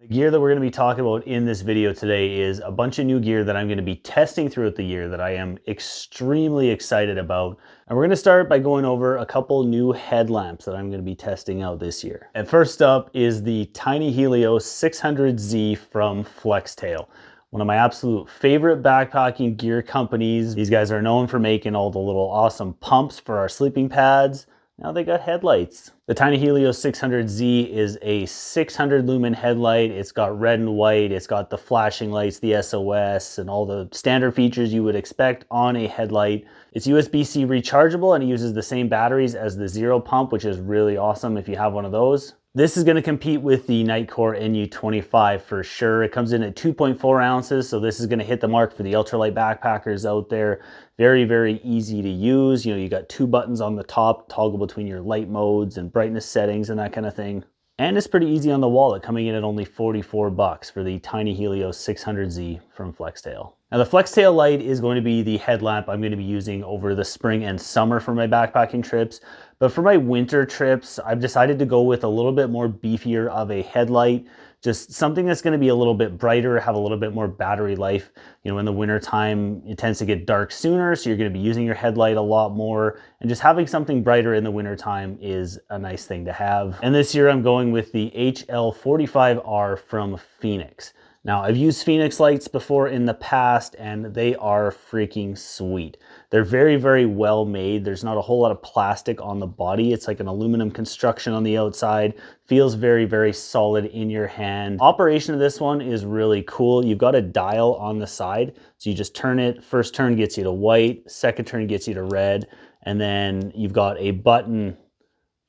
The gear that we're going to be talking about in this video today is a bunch of new gear that I'm going to be testing throughout the year that I am extremely excited about. And we're going to start by going over a couple new headlamps that I'm going to be testing out this year. And first up is the Tiny Helios 600Z from Foxelli. One of my absolute favorite backpacking gear companies. These guys are known for making all the little awesome pumps for our sleeping pads. Now they got headlights. The Tiny Helios 600Z is a 600 lumen headlight. It's got red and white. It's got the flashing lights, the SOS, and all the standard features you would expect on a headlight. It's USB-C rechargeable and it uses the same batteries as the Zero pump, which is really awesome if you have one of those. This is going to compete with the Nightcore NU25 for sure. It comes in at 2.4 ounces, so this is going to hit the mark for the ultralight backpackers out there. Very, very easy to use. You know, you got two buttons on the top, toggle between your light modes and brightness settings and that kind of thing. And it's pretty easy on the wallet, coming in at only 44 bucks for the Tiny Helios 600Z from Foxelli. Now the Foxelli light is going to be the headlamp I'm going to be using over the spring and summer for my backpacking trips. But for my winter trips, I've decided to go with a little bit more beefier of a headlight. Just something that's going to be a little bit brighter, have a little bit more battery life. You know, in the winter time, it tends to get dark sooner, so you're going to be using your headlight a lot more. And just having something brighter in the winter time is a nice thing to have. And this year I'm going with the HL45R from Phoenix. Now, I've used Phoenix lights before in the past, and they are freaking sweet. They're very, very well made. There's not a whole lot of plastic on the body. It's like an aluminum construction on the outside. Feels very, very solid in your hand. Operation of this one is really cool. You've got a dial on the side, so you just turn it. First turn gets you to white, second turn gets you to red, and then you've got a button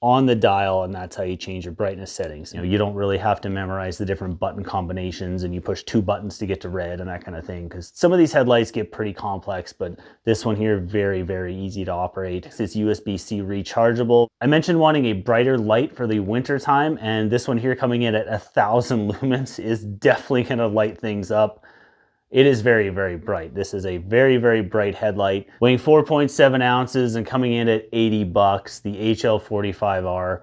on the dial, and that's how you change your brightness settings. You know, you don't really have to memorize the different button combinations and you push two buttons to get to red and that kind of thing, because some of these headlights get pretty complex, but this one here, very, very easy to operate. It's USB-C rechargeable. I mentioned wanting a brighter light for the winter time, and this one here coming in at 1,000 lumens is definitely gonna light things up. It is very, very bright. This is a very, very bright headlight, weighing 4.7 ounces and coming in at 80 bucks, the HL45R.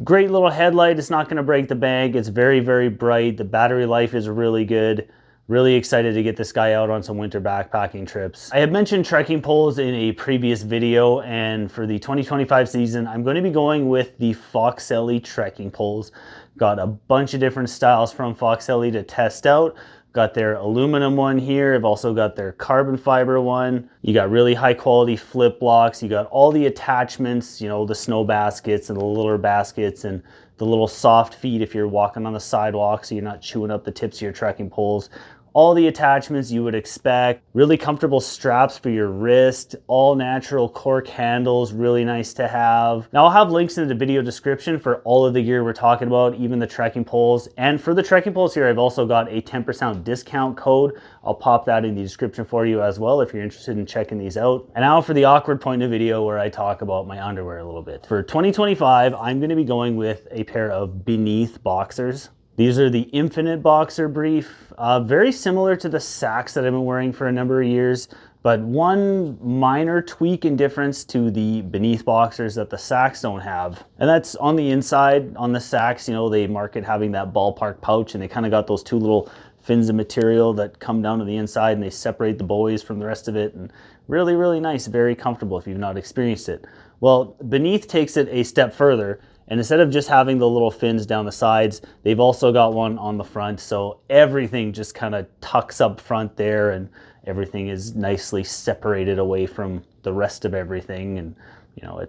Great little headlight. It's not gonna break the bank. It's very, very bright. The battery life is really good. Really excited to get this guy out on some winter backpacking trips. I had mentioned trekking poles in a previous video, and for the 2025 season, I'm going to be going with the Foxelli trekking poles. Got a bunch of different styles from Foxelli to test out. Got their aluminum one here. I've also got their carbon fiber one. You got really high quality flip blocks. You got all the attachments, you know, the snow baskets and the litter baskets and the little soft feet if you're walking on the sidewalk so you're not chewing up the tips of your trekking poles. All the attachments you would expect. Really comfortable straps for your wrist. All natural cork handles, really nice to have. Now I'll have links in the video description for all of the gear we're talking about, even the trekking poles. And for the trekking poles here, I've also got a 10% discount code. I'll pop that in the description for you as well if you're interested in checking these out. And now for the awkward point of video where I talk about my underwear a little bit. For 2025, I'm going to be going with a pair of Beneath boxers. These are the Infinite Boxer Brief, very similar to the Sacs that I've been wearing for a number of years, but one minor tweak and difference to the Beneath boxers that the Sacs don't have. And that's on the inside. On the Sacs, you know, they market having that ballpark pouch, and they kind of got those two little fins of material that come down to the inside and they separate the buoys from the rest of it. And really, really nice, very comfortable if you've not experienced it. Well, Beneath takes it a step further. And instead of just having the little fins down the sides, they've also got one on the front. So everything just kind of tucks up front there and everything is nicely separated away from the rest of everything. And you know,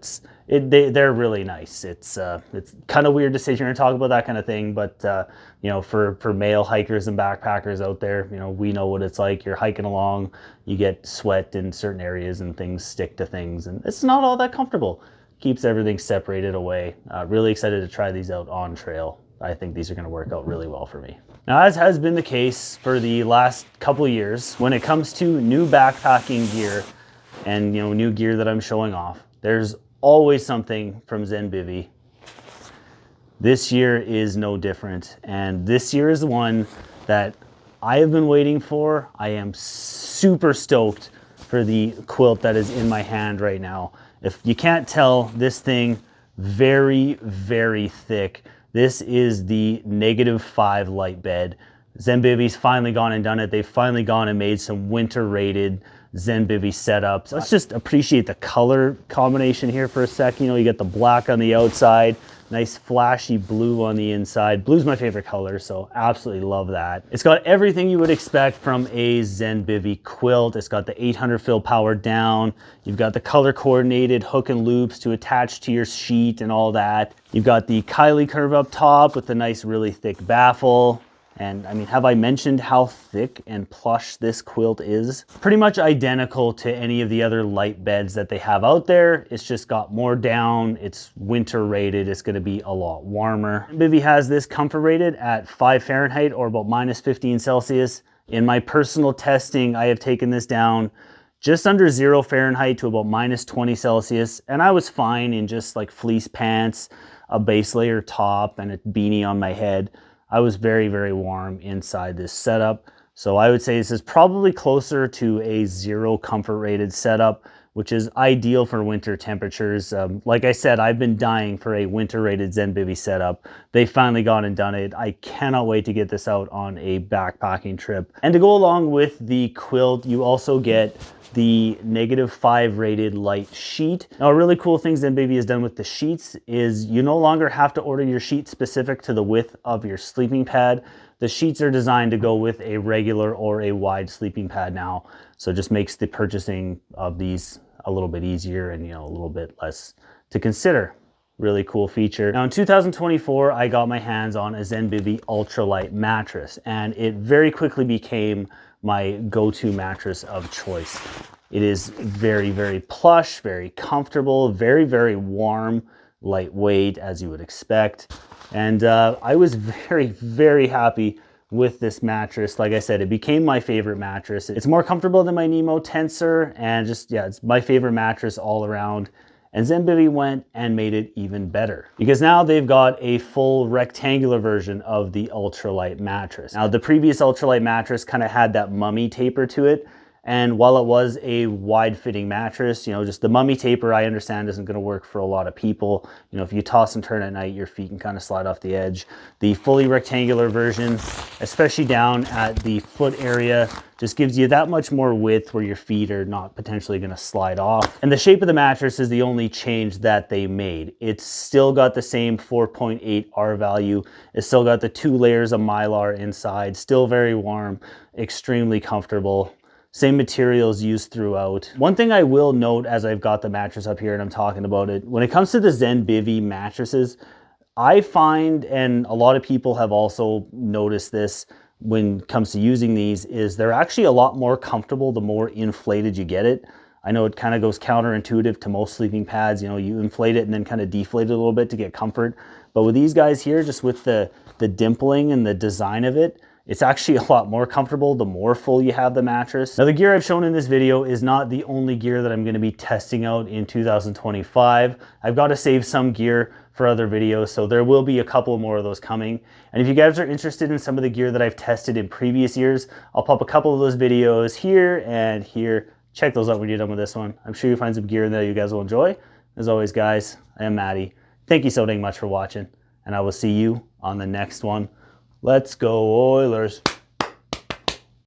they're really nice. It's kind of weird to sit here and talk about that kind of thing, but you know, for male hikers and backpackers out there, you know, we know what it's like. You're hiking along, you get sweat in certain areas and things stick to things, and it's not all that comfortable. Keeps everything separated away. Really excited to try these out on trail. I think these are going to work out really well for me. Now, as has been the case for the last couple years, when it comes to new backpacking gear and, you know, new gear that I'm showing off, there's always something from Zenbivy. This year is no different, and this year is the one that I have been waiting for. I am super stoked for the quilt that is in my hand right now. If you can't tell, this thing, very, very thick, This is the -5 light bed. Zenbivi's finally gone and done it. They've finally gone and made some winter rated Zenbivi setups. Let's just appreciate the color combination here for a sec. You know, you get the black on the outside, nice flashy blue on the inside. Blue's my favorite color, so absolutely love that. It's got everything you would expect from a Zenbivi quilt. It's got the 800 fill power down. You've got the color coordinated hook and loops to attach to your sheet and all that. You've got the Kylie curve up top with the nice really thick baffle. And I mean, have I mentioned how thick and plush this quilt is? Pretty much identical to any of the other light beds that they have out there. It's just got more down. It's winter rated. It's going to be a lot warmer. Zenbivi has this comfort rated at 5 Fahrenheit or about -15 Celsius. In my personal testing, I have taken this down just under 0 Fahrenheit to about -20 Celsius. And I was fine in just like fleece pants, a base layer top, and a beanie on my head. I was very, very warm inside this setup. So I would say this is probably closer to a 0 comfort rated setup, which is ideal for winter temperatures. Like I said, I've been dying for a winter rated Zenbivi setup. They finally gone and done it. I cannot wait to get this out on a backpacking trip. And to go along with the quilt, you also get the -5 rated light sheet. Now, a really cool thing Zenbivi has done with the sheets is you no longer have to order your sheet specific to the width of your sleeping pad. The sheets are designed to go with a regular or a wide sleeping pad now. So it just makes the purchasing of these a little bit easier and, you know, a little bit less to consider. Really cool feature. Now in 2024, I got my hands on a Zenbivi ultralight mattress, and it very quickly became my go-to mattress of choice. It is very, very plush, very comfortable, very, very warm, lightweight, as you would expect. And I was very, very happy with this mattress. Like I said, it became my favorite mattress. It's more comfortable than my Nemo Tensor, and just, yeah, it's my favorite mattress all around. And Zenbivi went and made it even better, because now they've got a full rectangular version of the ultralight mattress. Now, the previous ultralight mattress kind of had that mummy taper to it. And while it was a wide fitting mattress, you know, just the mummy taper, I understand, isn't going to work for a lot of people. You know, if you toss and turn at night, your feet can kind of slide off the edge. The fully rectangular version, especially down at the foot area, just gives you that much more width where your feet are not potentially going to slide off. And the shape of the mattress is the only change that they made. It's still got the same 4.8 R value. It's still got the 2 layers of Mylar inside, still very warm, extremely comfortable. Same materials used throughout. One thing I will note as I've got the mattress up here and I'm talking about it, when it comes to the Zenbivi mattresses, I find, and a lot of people have also noticed this when it comes to using these, is they're actually a lot more comfortable the more inflated you get it. I know it kind of goes counterintuitive to most sleeping pads. You know, you inflate it and then kind of deflate it a little bit to get comfort. But with these guys here, just with the dimpling and the design of it, it's actually a lot more comfortable the more full you have the mattress. Now, the gear I've shown in this video is not the only gear that I'm going to be testing out in 2025. I've got to save some gear for other videos, so there will be a couple more of those coming. And if you guys are interested in some of the gear that I've tested in previous years, I'll pop a couple of those videos here and here. Check those out when you're done with this one. I'm sure you'll find some gear in there you guys will enjoy. As always, guys, I am Matty. Thank you so dang much for watching, and I will see you on the next one. Let's go Oilers.